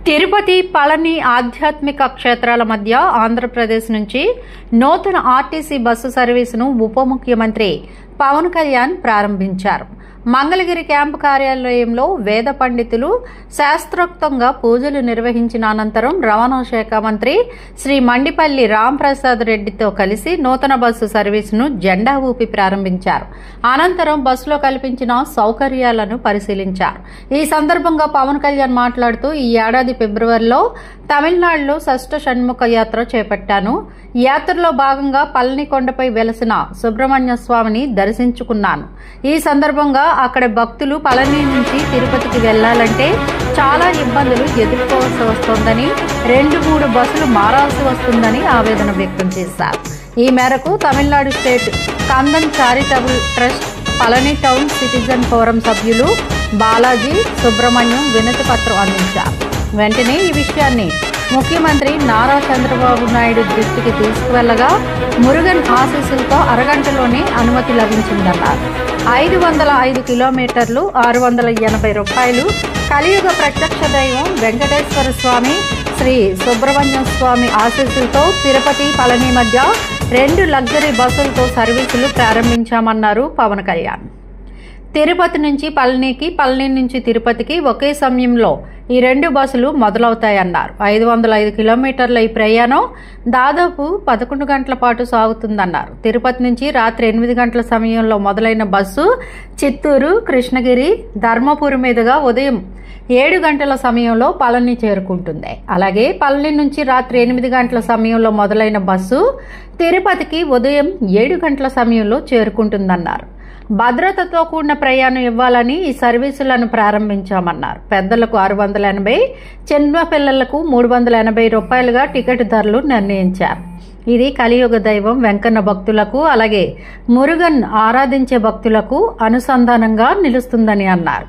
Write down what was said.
తిరుపతి, పళని ఆధ్యాత్మిక క్షేత్రాల మధ్య ఆంధ్రప్రదేశ్ నుంచి నూతన ఆర్టీసీ బస్సు సర్వీసును ఉప ముఖ్యమంత్రి పవన్ కళ్యాణ్ ప్రారంభించారు. మంగళగిరి క్యాంపు కార్యాలయంలో వేద పండితులు శాస్త్రోక్తంగా పూజలు నిర్వహించిన అనంతరం రవాణా శాఖ మంత్రి శ్రీ మండిపల్లి రాంప్రసాద్ రెడ్డితో కలిసి నూతన బస్సు సర్వీసును జెండా ఊపి ప్రారంభించారు. అనంతరం బస్సులో కల్పించిన సౌకర్యాలను పరిశీలించారు. ఈ సందర్భంగా పవన్ కళ్యాణ్ మాట్లాడుతూ, ఈ ఏడాది ఫిబ్రవరిలో తమిళనాడులో షష్ఠ షణ్ముఖ యాత్ర చేపట్టాను. యాత్రలో భాగంగా పళని కొండపై వెలసిన సుబ్రహ్మణ్య స్వామిని దర్శించుకున్నాను. ఈ సందర్భంగా అక్కడ భక్తులు పళని నుంచి తిరుపతికి వెళ్లాలంటే చాలా ఇబ్బందులు ఎదుర్కోవాల్సి వస్తోందని, 2-3 బస్సులు మారాల్సి వస్తుందని ఆవేదన వ్యక్తం చేశారు. ఈ మేరకు Tamil Nadu state Kandan charitable trust Palani town citizen forum సభ్యులు బాలాజీ, సుబ్రహ్మణ్యం వినతి పత్రం అందించారు. వెంటనే ఈ విషయాన్ని ముఖ్యమంత్రి నారా చంద్రబాబు నాయుడు దృష్టికి తీసుకువెళ్లగా మురుగన్ ఆశీస్సులతో అరగంటలోనే అనుమతి లభించిందన్నారు. 505 కిలోమీటర్లు, 680 రూపాయలు. కలియుగ ప్రత్యక్ష దైవం వెంకటేశ్వర స్వామి, శ్రీ సుబ్రహ్మణ్య స్వామి ఆశీస్సులతో తిరుపతి, పళని మధ్య 2 లగ్జరీ బస్సులతో సర్వీసులు ప్రారంభించామన్నారు పవన్ కళ్యాణ్. తిరుపతి నుంచి పళనికి, పళని నుంచి తిరుపతికి ఒకే సమయంలో ఈ 2 బస్సులు మొదలవుతాయన్నారు. 505 కిలోమీటర్ల ఈ ప్రయాణం దాదాపు 11 గంటల పాటు సాగుతుందన్నారు. తిరుపతి నుంచి రాత్రి 8 గంటల సమయంలో మొదలైన బస్సు చిత్తూరు, కృష్ణగిరి, ధర్మపురి మీదుగా ఉదయం 7 గంటల సమయంలో పళని చేరుకుంటుంది. అలాగే పళని నుంచి రాత్రి 8 గంటల సమయంలో మొదలైన బస్సు తిరుపతికి ఉదయం 7 గంటల సమయంలో చేరుకుంటుందన్నారు. భద్రతతో కూడిన ప్రయాణం ఇవ్వాలని ఈ సర్వీసులను ప్రారంభించామన్నారు. పెద్దలకు 680, చిన్న పిల్లలకు 380 రూపాయలుగా టికెట్ ధరలు నిర్ణయించారు. ఇది కలియుగ దైవం వెంకన్న భక్తులకు, అలాగే మురుగన్ ఆరాధించే భక్తులకు అనుసంధానంగా నిలుస్తుందని అన్నారు.